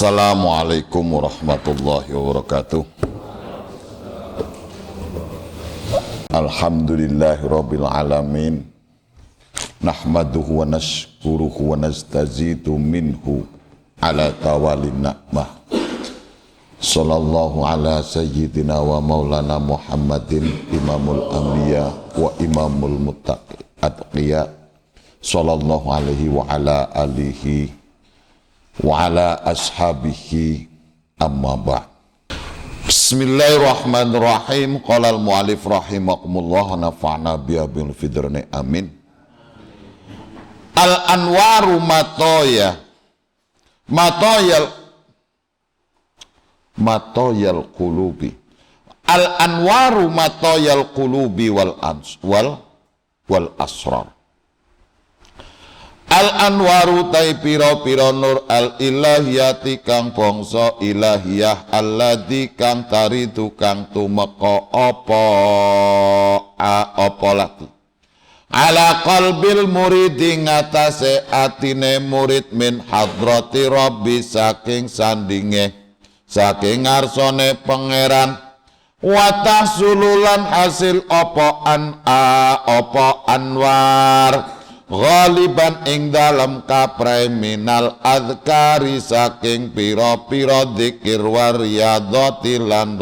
Assalamualaikum warahmatullahi wabarakatuh. Alhamdulillahirabbil alamin. Nahmaduhu wa nashkuruhu wa nastazidu minhu ala tawalin na'mah. Sallallahu ala sayyidina wa maulana Muhammadin imamul anbiya wa imamul muttaqin. Sallallahu alaihi wa ala alihi wa ala ashabihi amma ba'd. Bismillahirrahmanirrahim. Qala al-mu'allif rahimakumullah nafa'na biha bil fidrni amin. Al-anwaru matoyal qulubi. Al-anwaru matoyal qulubi wal asrar. Al-anwaru tai piro-piro nur al-ilahiyati kang bangsa ilahiyah alladzi kang taridu kang tumeka apa lati ala qalbil muridi ngatasé atine murid min hadrati rabbi saking sandinge saking ngarsane pangeran wa sululan hasil apa anwar ghaliban ing dalam kaprai minal adhkari saking piro-piro dzikir wariyadati lan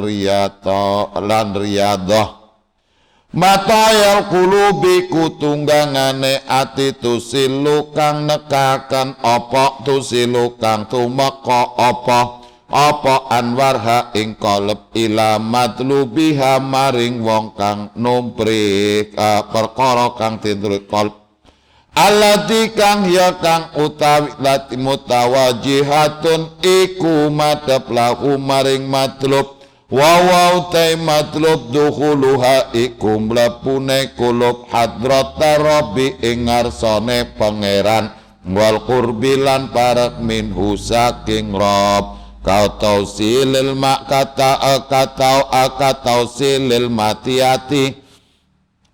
riyadah matayal qulubi kutunggangane ati tusilu kang nekakan apa tusilu kang tumeka apa anwarha ing qalb ila matlubiha maring wong kang numpri perkara kang tindur qalb allati kang ya kang utawi lati mutawajihatun iku madhep lahu maring matlub wa utai matlub dukhuluha iku mlebune kulub hadrata rabbi ing ngarsane pangeran wal qurbilan parek minhu saking rob kau tausilil tausilil matiati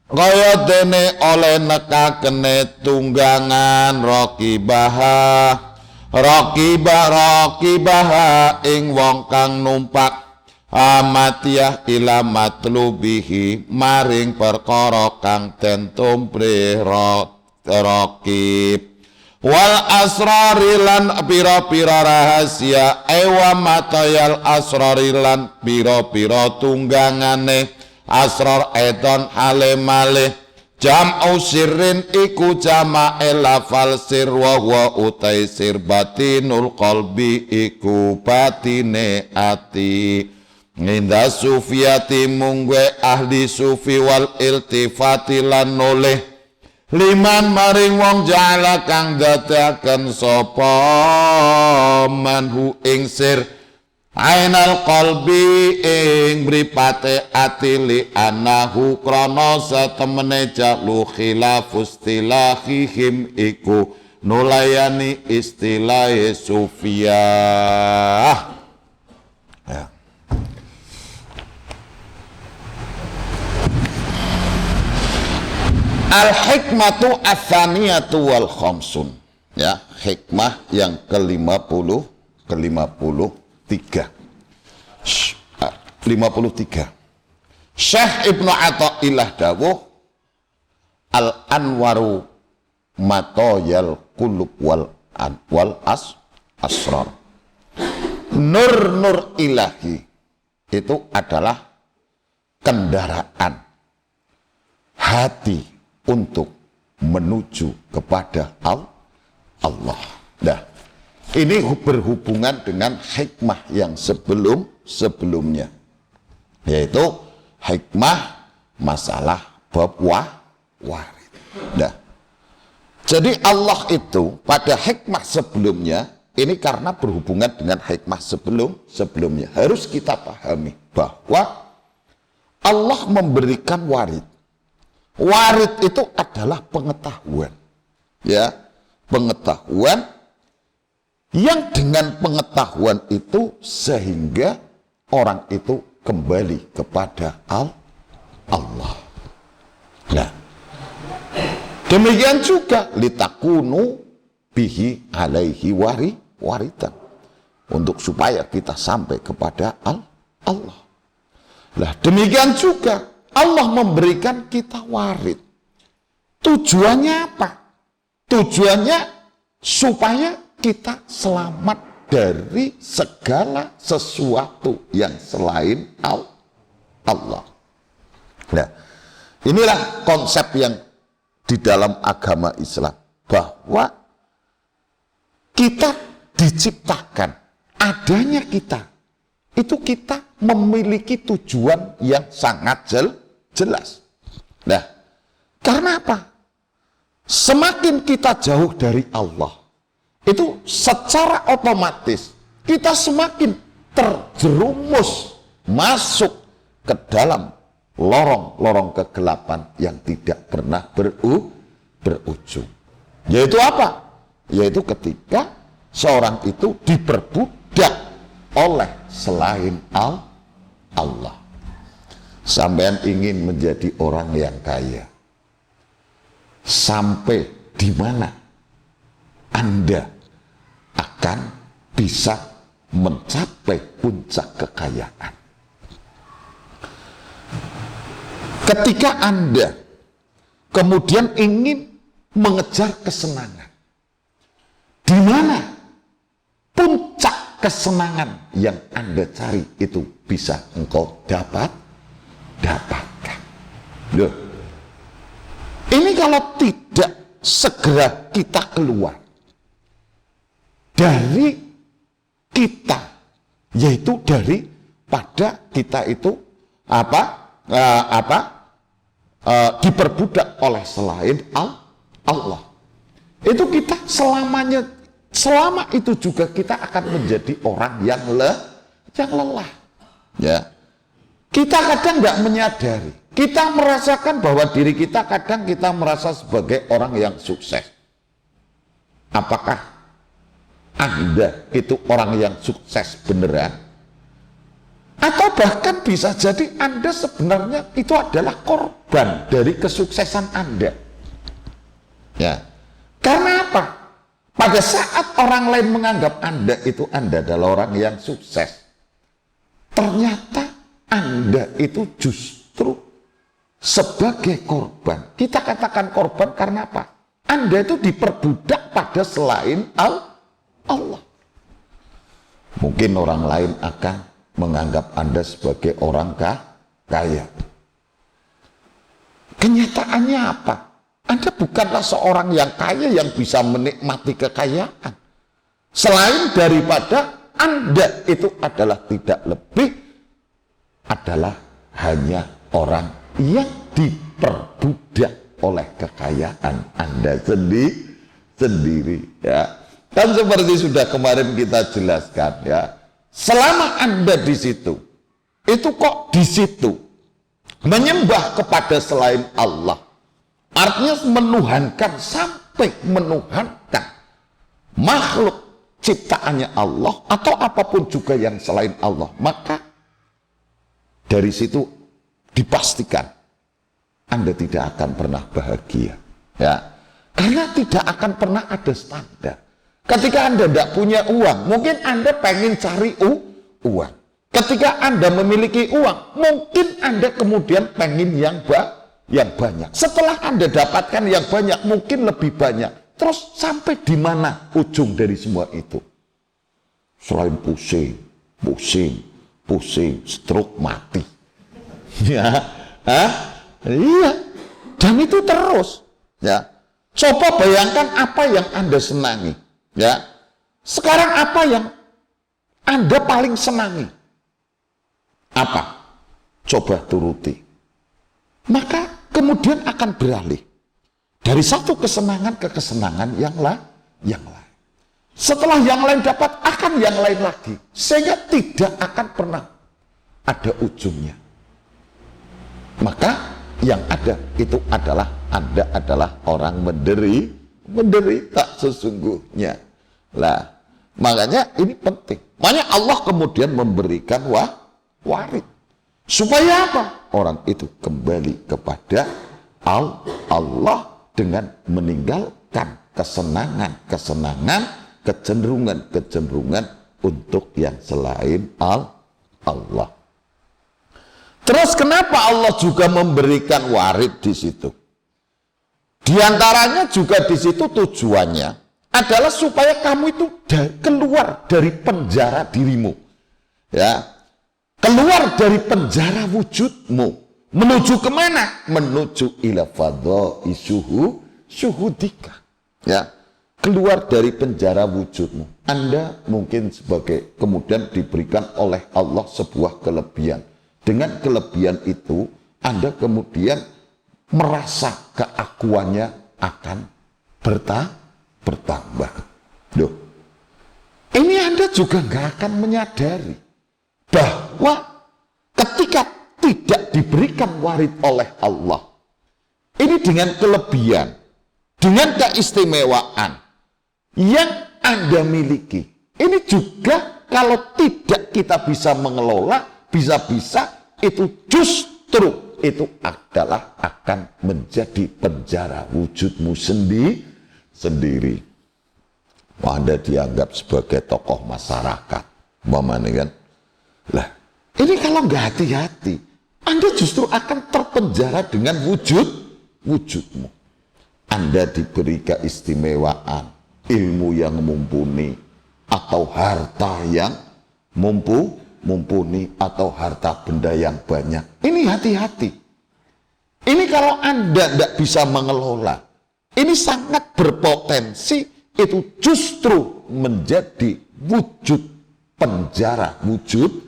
kaya dene oleh nekakene tunggangan raqibah ing wong kang numpak amatiyah ila matlubihi maring perkara kang den tumprih raqib wal asrarilan pira-pira rahasia ewa matayal asrarilan pira-pira tunggangane asrar edon halemale jam'u sirrin iku jama'e lafal sir wa utai sir batinul qalbi iku batine ati nginda sufiyati mungwe ahli sufi wal iltifati lan noleh liman maring wong ja'ala kang dadaken sapa manhu ing sir ainal qalbi ing mripate ati li anahu krana satemene jalu khilafus istilahihim iku nulayani istilah sufiyah ya. Al hikmatu atsaniyatu wal khamsun ya, hikmah yang ke-53 Syekh Ibnu Athaillah dawuh al-anwaru matoyal qulub wal asrar. Nur ilahi itu adalah kendaraan hati untuk menuju kepada Allah. Nah, ini berhubungan dengan hikmah yang sebelumnya, yaitu hikmah masalah bab warid. Nah, jadi Allah itu pada hikmah sebelumnya ini karena berhubungan dengan hikmah sebelumnya harus kita pahami bahwa Allah memberikan warid. Warid itu adalah pengetahuan, ya, pengetahuan. Yang dengan pengetahuan itu sehingga orang itu kembali kepada Allah. Nah, demikian juga litakunu bihi alaihi waritan. untuk supaya kita sampai kepada Allah. Nah, demikian juga Allah memberikan kita warid. Tujuannya apa? Tujuannya supaya kita selamat dari segala sesuatu yang selain Allah. Nah, inilah konsep yang di dalam agama Islam, bahwa kita diciptakan, adanya kita, itu kita memiliki tujuan yang sangat jelas. Nah, karena apa? Semakin kita jauh dari Allah, itu secara otomatis kita semakin terjerumus masuk ke dalam lorong-lorong kegelapan yang tidak pernah berujung. Yaitu apa? Yaitu ketika seorang itu diperbudak oleh selain Allah. Sampean ingin menjadi orang yang kaya, sampai di mana Anda akan bisa mencapai puncak kekayaan? Ketika Anda kemudian ingin mengejar kesenangan, di mana puncak kesenangan yang Anda cari itu bisa engkau dapatkan. Loh, ini kalau tidak segera kita keluar dari kita, yaitu daripada kita itu diperbudak oleh selain Allah, itu kita selama itu juga kita akan menjadi orang yang lelah. Ya, kita kadang nggak menyadari, kita merasakan bahwa diri kita kadang kita merasa sebagai orang yang sukses. Apakah Anda itu orang yang sukses beneran? Atau bahkan bisa jadi Anda sebenarnya itu adalah korban dari kesuksesan Anda. Ya, karena apa? Pada saat orang lain menganggap Anda adalah orang yang sukses, ternyata Anda itu justru sebagai korban. Kita katakan korban karena apa? Anda itu diperbudak pada selain Allah. Mungkin orang lain akan menganggap Anda sebagai orang kaya. Kenyataannya apa? Anda bukanlah seorang yang kaya yang bisa menikmati kekayaan. Selain daripada Anda itu adalah tidak lebih adalah hanya orang yang diperbudak oleh kekayaan Anda sendiri, ya. Dan seperti sudah kemarin kita jelaskan, ya. Selama Anda di situ, itu kok di situ menyembah kepada selain Allah, artinya menuhankan sampai menuhankan makhluk ciptaannya Allah atau apapun juga yang selain Allah, maka dari situ dipastikan Anda tidak akan pernah bahagia, ya, karena tidak akan pernah ada standar. Ketika Anda tidak punya uang, mungkin Anda pengen cari uang. Ketika Anda memiliki uang, mungkin Anda kemudian pengen yang banyak. Setelah Anda dapatkan yang banyak, mungkin lebih banyak. Terus sampai di mana ujung dari semua itu? Selain pusing, stroke, mati. Ya, iya. Dan itu terus. Ya, coba bayangkan apa yang Anda senangi. Ya, sekarang apa yang Anda paling senangi? Apa? Coba turuti. Maka kemudian akan beralih dari satu kesenangan ke kesenangan yang lain. Setelah yang lain dapat, akan yang lain lagi. Sehingga tidak akan pernah ada ujungnya. Maka yang ada itu adalah Anda adalah orang menderita sesungguhnya. Lah, makanya ini penting. Makanya Allah kemudian memberikan warid. Supaya apa? Orang itu kembali kepada Allah dengan meninggalkan kesenangan-kecenderungan untuk yang selain Allah. Terus kenapa Allah juga memberikan warid di situ? Di antaranya juga di situ tujuannya adalah supaya kamu itu keluar dari penjara dirimu, ya, keluar dari penjara wujudmu, menuju kemana? Menuju ila fadha'i syuhudika, ya, keluar dari penjara wujudmu. Anda mungkin sebagai kemudian diberikan oleh Allah sebuah kelebihan. Dengan kelebihan itu, Anda kemudian merasa keakuannya akan bertambah. Loh, ini Anda juga nggak akan menyadari bahwa ketika tidak diberikan warid oleh Allah, ini dengan kelebihan, dengan keistimewaan yang Anda miliki, ini juga kalau tidak kita bisa mengelola, bisa-bisa itu justru itu adalah akan menjadi penjara wujudmu sendiri. Anda dianggap sebagai tokoh masyarakat, umpamanya kan. Lah, ini kalau nggak hati-hati, Anda justru akan terpenjara dengan wujudmu. Anda diberi keistimewaan, ilmu yang mumpuni, atau harta yang mumpuni, atau harta benda yang banyak. Ini hati-hati. Ini kalau Anda tidak bisa mengelola, ini sangat berpotensi itu justru menjadi wujud penjara, wujud.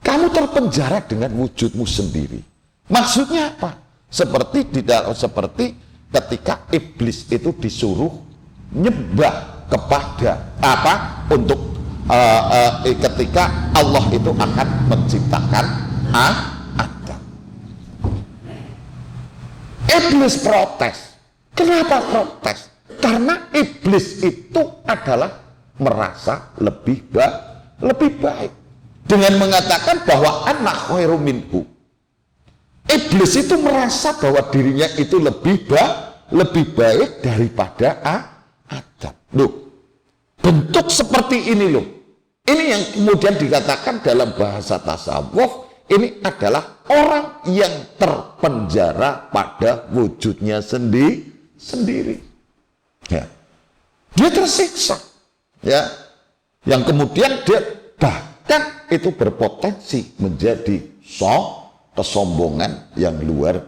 Kamu terpenjara dengan wujudmu sendiri. Maksudnya apa? Seperti ketika iblis itu disuruh nyembah kepada apa? Untuk ketika Allah itu akan menciptakan Adam. Iblis protes. Kenapa protes? Karena iblis itu adalah merasa lebih baik dengan mengatakan bahwa ana khairu minhu. Iblis itu merasa bahwa dirinya itu lebih baik daripada Adam. Loh, bentuk seperti ini loh. Ini yang kemudian dikatakan dalam bahasa tasawuf, ini adalah orang yang terpenjara pada wujudnya sendiri. Ya. Dia tersiksa. Ya. Yang kemudian dia bahkan itu berpotensi menjadi kesombongan yang luar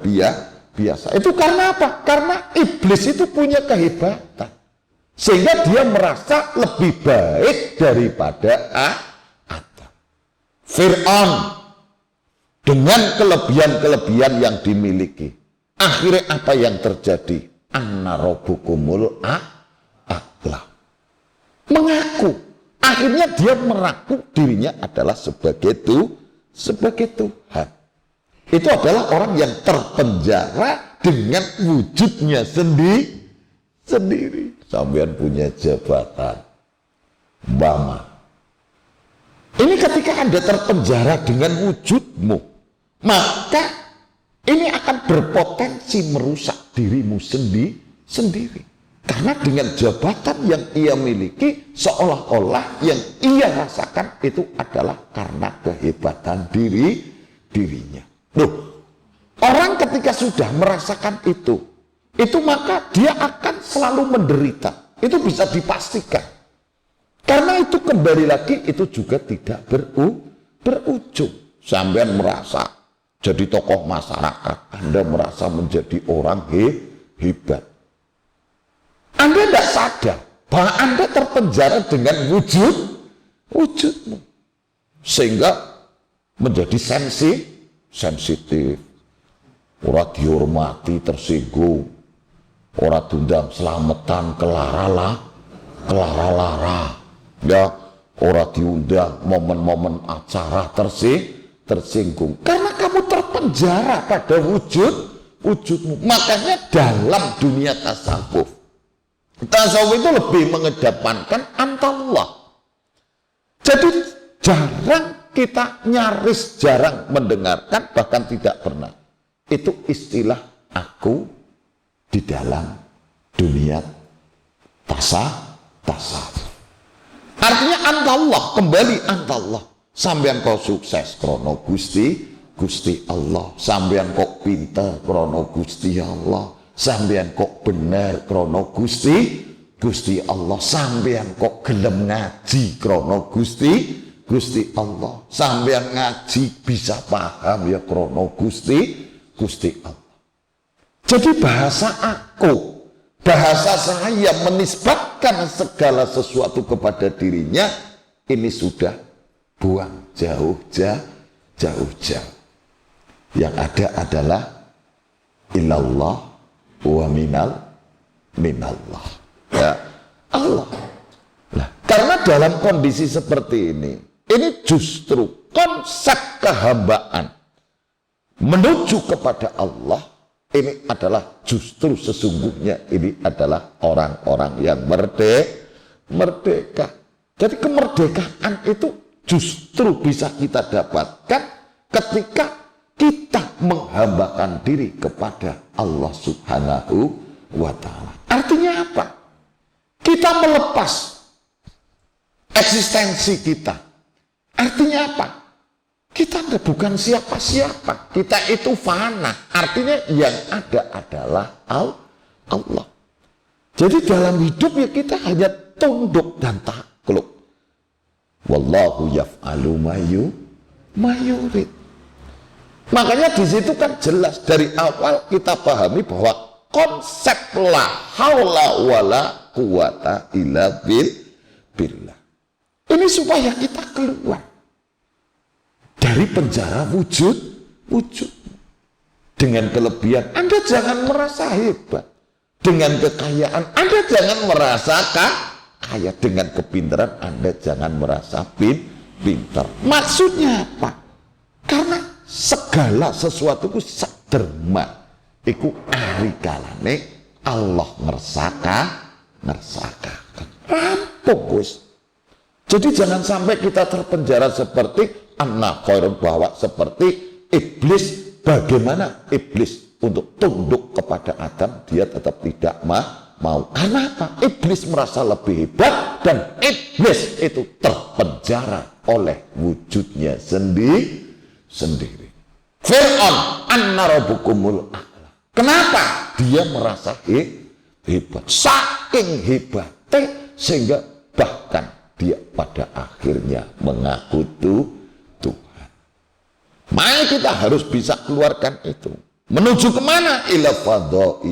biasa. Itu karena apa? Karena iblis itu punya kehebatan. Sehingga dia merasa lebih baik daripada Adam. Fir'aun dengan kelebihan-kelebihan yang dimiliki, akhirnya apa yang terjadi? Anna rabbukumul a'la. Mengaku, akhirnya dia mengaku dirinya adalah sebagai Tuhan. Itu adalah orang yang terpenjara dengan wujudnya sendiri. Sampean punya jabatan, Bama. Ini ketika Anda terpenjara dengan wujudmu, maka ini akan berpotensi merusak dirimu sendiri. Karena dengan jabatan yang ia miliki, seolah-olah yang ia rasakan itu adalah karena kehebatan dirinya. Loh, orang ketika sudah merasakan itu maka dia akan selalu menderita. Itu bisa dipastikan. Karena itu kembali lagi itu juga tidak berujung. Sampean merasa jadi tokoh masyarakat, Anda merasa menjadi orang hebat. Anda tidak sadar bahwa Anda terpenjara dengan wujudmu. Sehingga menjadi sensitif. Ora dihormati, tersinggung. Ora diundang selamatan kelara. Ya, ora diundang momen-momen acara tersinggung. Karena kamu terpenjara pada wujudmu. Makanya dalam dunia tasawuf itu lebih mengedepankan Allah. Jadi nyaris jarang mendengarkan, bahkan tidak pernah. Itu istilah aku di dalam dunia tasawuf. Artinya antallah, kembali antallah. Sampeyan kok sukses krono Gusti Allah. Sampeyan kok pinter krono Gusti Allah. Sampeyan kok bener krono Gusti Allah. Sampeyan kok gelem ngaji krono Gusti Allah. Sampeyan ngaji bisa paham ya krono Gusti Allah. Jadi bahasa aku, bahasa saya menisbatkan segala sesuatu kepada dirinya, ini sudah buang jauh. Yang ada adalah ilallah wa minallah. Ya Allah. Nah, karena dalam kondisi seperti ini justru konsep kehambaan menuju kepada Allah, ini adalah justru sesungguhnya ini adalah orang-orang yang merdeka. Jadi kemerdekaan itu justru bisa kita dapatkan ketika kita menghambakan diri kepada Allah Subhanahu wa Ta'ala. Artinya apa? Kita melepas eksistensi kita. Artinya apa? Kita bukan siapa-siapa. Kita itu fana. Artinya yang ada adalah Allah. Jadi dalam hidup ya kita hanya tunduk dan takluk. Wallahu yaf'alu mayurid. Makanya di situ kan jelas dari awal kita pahami bahwa konsep la haula wala quwata illa billah. Ini supaya kita keluar dari penjara wujud dengan kelebihan. Anda jangan merasa hebat. Dengan kekayaan Anda jangan merasa kaya. Dengan kepintaran Anda jangan merasa pintar. Maksudnya apa? Karena segala sesuatu itu sederma. Iku ari kalane Allah ngersakakan. Rampung wis. Jadi jangan sampai kita terpenjara seperti anak khairun, bahwa seperti iblis. Bagaimana iblis untuk tunduk kepada Adam, dia tetap tidak mau. Karena apa? Iblis merasa lebih hebat dan iblis itu terpenjara oleh wujudnya sendiri. Fir'aun an-narabukumul a'la. Kenapa? Dia merasa hebat. Saking hebatnya sehingga bahkan dia pada akhirnya mengaku Tuhan. Maka kita harus bisa keluarkan itu. Menuju kemana? Ila fadha'i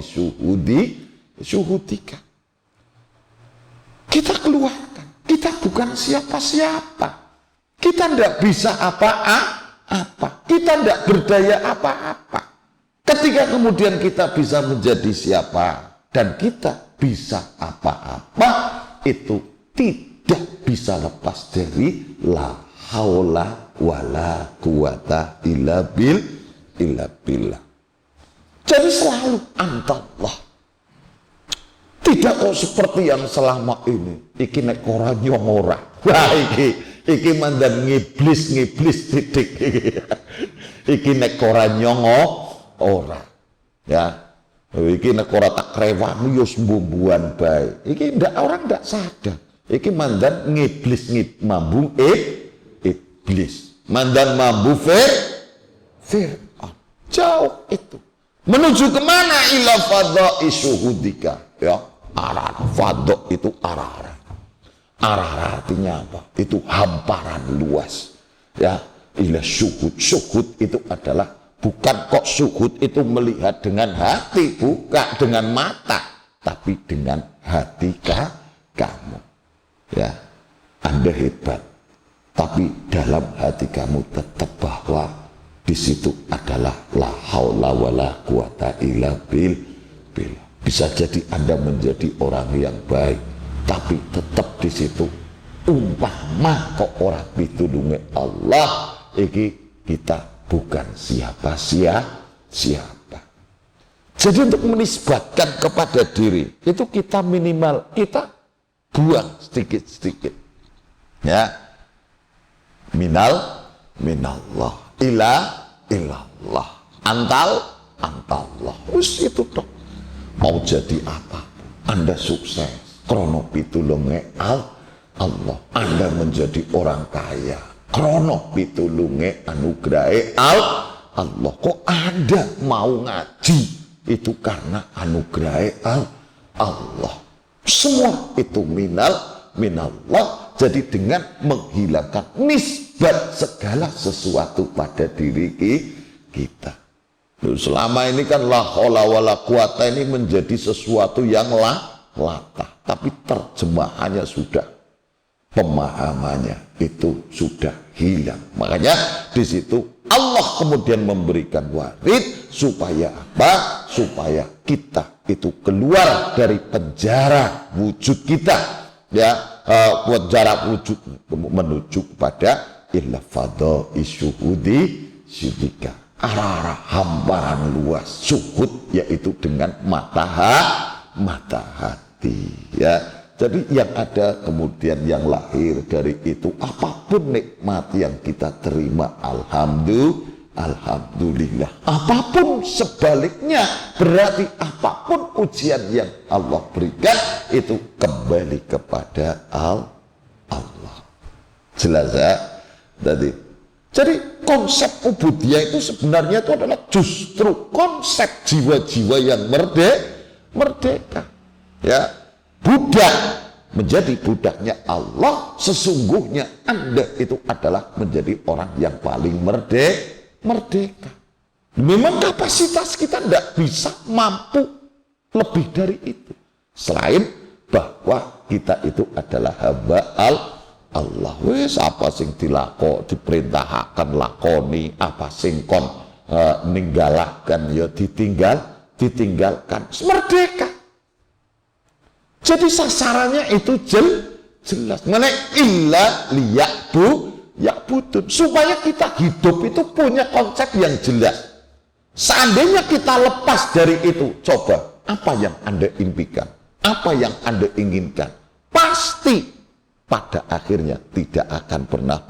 syuhudika. Kita keluarkan. Kita bukan siapa-siapa. Kita tidak bisa apa-apa. Kita tidak berdaya apa-apa. Ketika kemudian kita bisa menjadi siapa dan kita bisa apa-apa, itu tidak bisa lepas dari la haula wala quwata illa billah. Jadi selalu antallah. Tidak kok seperti yang selama ini. Iki nek ora nyong ora. Wah iki mandan ngiblis titik. Iki nek ora nyong ora. Ya. Iki nek ora tak rewani yo mbumbuan bae. Iki orang ndak sadar. Iki mandan ngiblis mambung iblis. Mandan mambu Fir'aun. Jauh itu. Menuju kemana? Ila fadha'i syuhudika. Ya, arah fadha itu arah. Arah artinya apa? Itu hamparan luas. Ya, ila syuhud. Syuhud itu adalah bukan kok syuhud itu melihat dengan hati, bukan dengan mata, tapi dengan hati kamu. Ya, Anda hebat. Tapi dalam hati kamu tetap bahwa di situ adalah la haula wala quwata illa billah. Bisa jadi Anda menjadi orang yang baik, tapi tetap di situ umpama kok orang pitulunge Allah, iki kita bukan siapa-siapa. Jadi untuk menisbatkan kepada diri itu kita minimal kita buang sedikit-sedikit. Ya. Minallah ilallah antallah. Wis itu dong. Mau jadi apa? Anda sukses krono pitulunge Allah. Anda menjadi orang kaya krono pitulunge anugrahe Allah. Kok Anda mau ngaji itu karena anugrahe Allah. Semua itu minallah. Jadi dengan menghilangkan nisbat segala sesuatu pada diri kita. Selama ini kan la haula wala quwata ini menjadi sesuatu yang latah, tapi terjemahannya sudah, pemahamannya itu sudah hilang. Makanya di situ Allah kemudian memberikan warid supaya apa? Supaya kita itu keluar dari penjara wujud kita, ya, penjara wujud menuju kepada illa fadha isyuhudi syidika, arah hamparan luas syuhud, yaitu dengan mata hati, ya. Jadi yang ada kemudian yang lahir dari itu, apapun nikmat yang kita terima, alhamdulillah. Apapun sebaliknya, berarti apapun ujian yang Allah berikan, itu kembali kepada Allah. Jelas ya? Jadi konsep ubudiyah itu sebenarnya itu adalah justru konsep jiwa-jiwa yang merdeka. Ya. Budak, menjadi budaknya Allah, sesungguhnya Anda itu adalah menjadi orang yang paling merdeka. Memang kapasitas kita tidak bisa mampu lebih dari itu, selain bahwa kita itu adalah hamba Allah. Wes apa sing diperintahkan lakoni, apa sing kon ninggalakan ya ditinggalkan, merdeka. Jadi sasarannya itu jelas. Mana illa liya'budun, supaya kita hidup itu punya konsep yang jelas. Seandainya kita lepas dari itu, coba apa yang Anda impikan, apa yang Anda inginkan, pasti pada akhirnya tidak akan pernah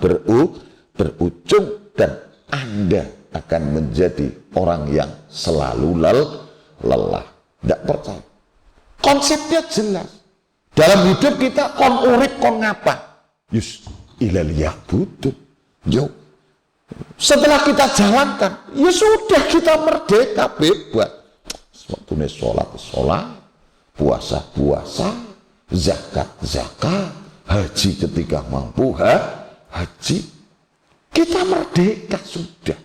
berujung, dan Anda akan menjadi orang yang selalu lelah. Tidak percaya. Konsepnya jelas. Dalam hidup kita kon urip kon ngapa? Yus ilal ya'budun. Yo. Setelah kita jalankan, ya sudah, kita merdeka, bebas. Waktu sholat, puasa, zakat, haji ketika mampu, haji. Kita merdeka sudah.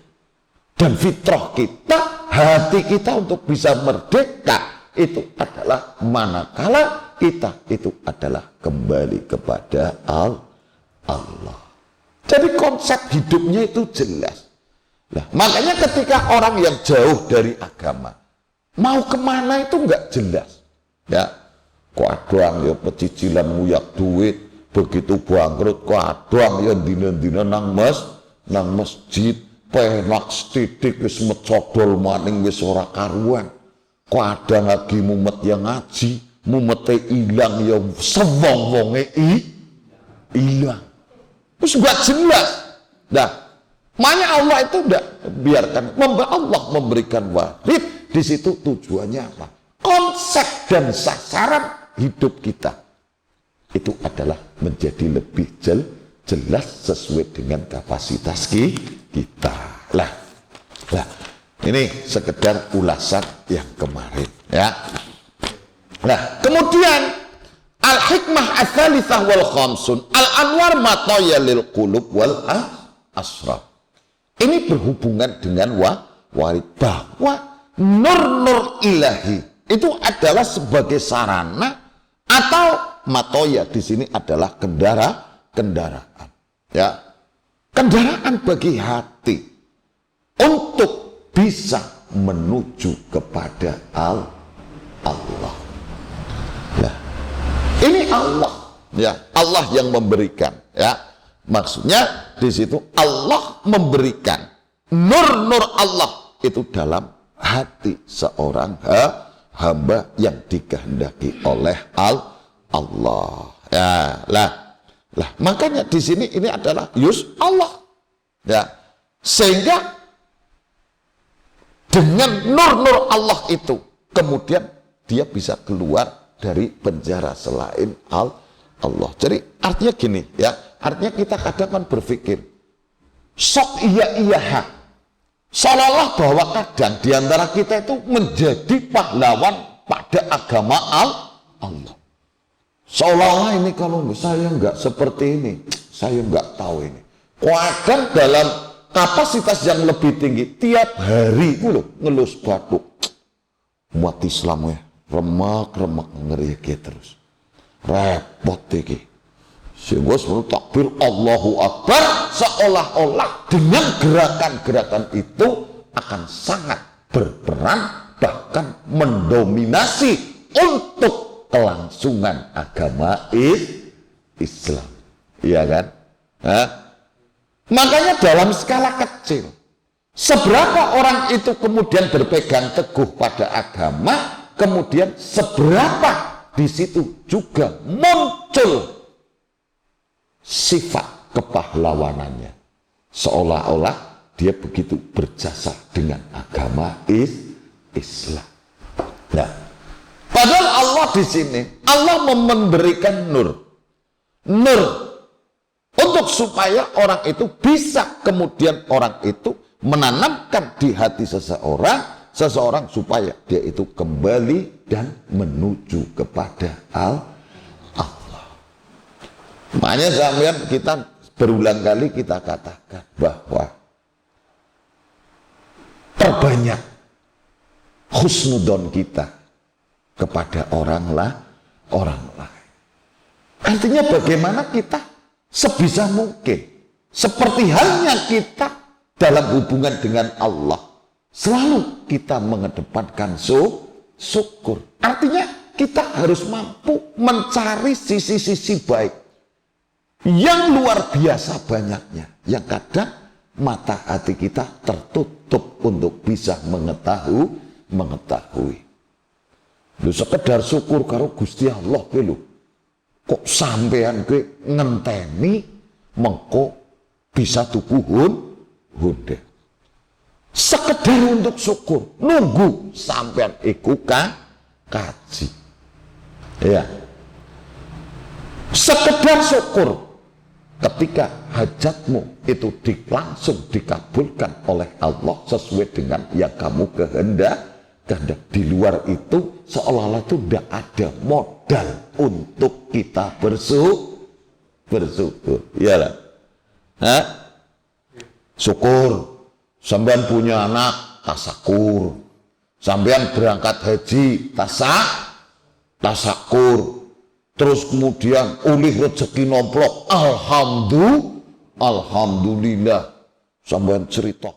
Dan fitrah kita, hati kita untuk bisa merdeka itu adalah manakala kita itu adalah kembali kepada Allah. Jadi konsep hidupnya itu jelas. Nah, makanya ketika orang yang jauh dari agama mau kemana itu nggak jelas. Ya, kok adang ya pecicilan nguyak duit, begitu bangkrut kok adang ya dina-dina nang masjid, penak sithik wis mecodol maning wis ora karuan. Kok ada lagi mumet yang ngaji, mumete hilang ya sewong-wonge hilang. Terus gak jelas. Nah, makanya Allah itu tidak biarkan, Allah memberikan warid. Di situ tujuannya apa? Konsep dan sasaran hidup kita itu adalah menjadi lebih jelas sesuai dengan kapasitas kita. Lah. Ini sekedar ulasan yang kemarin, ya. Nah, kemudian al-hikmah ats-tsalitsah wal khamsun al-anwar mataya lil qulub wal asraf. Ini berhubungan dengan warid, bahwa nur ilahi itu adalah sebagai sarana atau matoya di sini adalah kendaraan. Ya. Kendaraan bagi hati untuk bisa menuju kepada Allah. Nah, ini Allah, ya, Allah yang memberikan, ya. Maksudnya di situ Allah memberikan nur Allah itu dalam hati seorang hamba yang dikehendaki oleh Allah. Ya, lah makanya di sini ini adalah Allah, ya, sehingga dengan nur Allah itu kemudian dia bisa keluar dari penjara selain Allah. Jadi artinya gini ya, artinya kita kadang kan berpikir sok iya seolah-olah bahwa kadang diantara kita itu menjadi pahlawan pada agama Allah. Seolah-olah ini kalau saya nggak seperti ini, saya nggak tahu ini. Kadang dalam kapasitas yang lebih tinggi, tiap hari itu loh ngelus batuk. Umat Islam ya, remak-remak ngeri terus. Repot iki. Sehingga sebelum takbir Allahu Akbar, seolah-olah dengan gerakan-gerakan itu akan sangat berperan, bahkan mendominasi untuk kelangsungan agama Islam. Iya kan? Hah? Makanya dalam skala kecil, seberapa orang itu kemudian berpegang teguh pada agama, kemudian seberapa di situ juga muncul sifat kepahlawanannya, seolah-olah dia begitu berjasa dengan agama Islam. Nah, padahal Allah di sini, Allah memberikan nur untuk supaya orang itu bisa kemudian orang itu menanamkan di hati seseorang supaya dia itu kembali dan menuju kepada Allah. Makanya sampean kita berulang kali kita katakan bahwa perbanyak husnudon kita kepada orang lain. Artinya bagaimana kita sebisa mungkin, seperti halnya kita dalam hubungan dengan Allah, selalu kita mengedepankan syukur. Artinya kita harus mampu mencari sisi-sisi baik yang luar biasa banyaknya, yang kadang mata hati kita tertutup untuk bisa mengetahui. Lu sekedar syukur karo Gusti Allah ke lu, kok sampean ke ngenteni mengko bisa tuku hunde. Sekedar untuk syukur, nunggu sampean iku kaji. Ya. Sekedar syukur ketika hajatmu itu langsung dikabulkan oleh Allah sesuai dengan yang kamu kehendak. Di luar itu seolah-olah itu tidak ada modal untuk kita bersyukur. Iyalah. Hah? Syukur. Sampean punya anak, tasakur. Sampean berangkat haji, tasakur. Terus kemudian ulih rezeki nomplok, alhamdulillah. Sampean cerita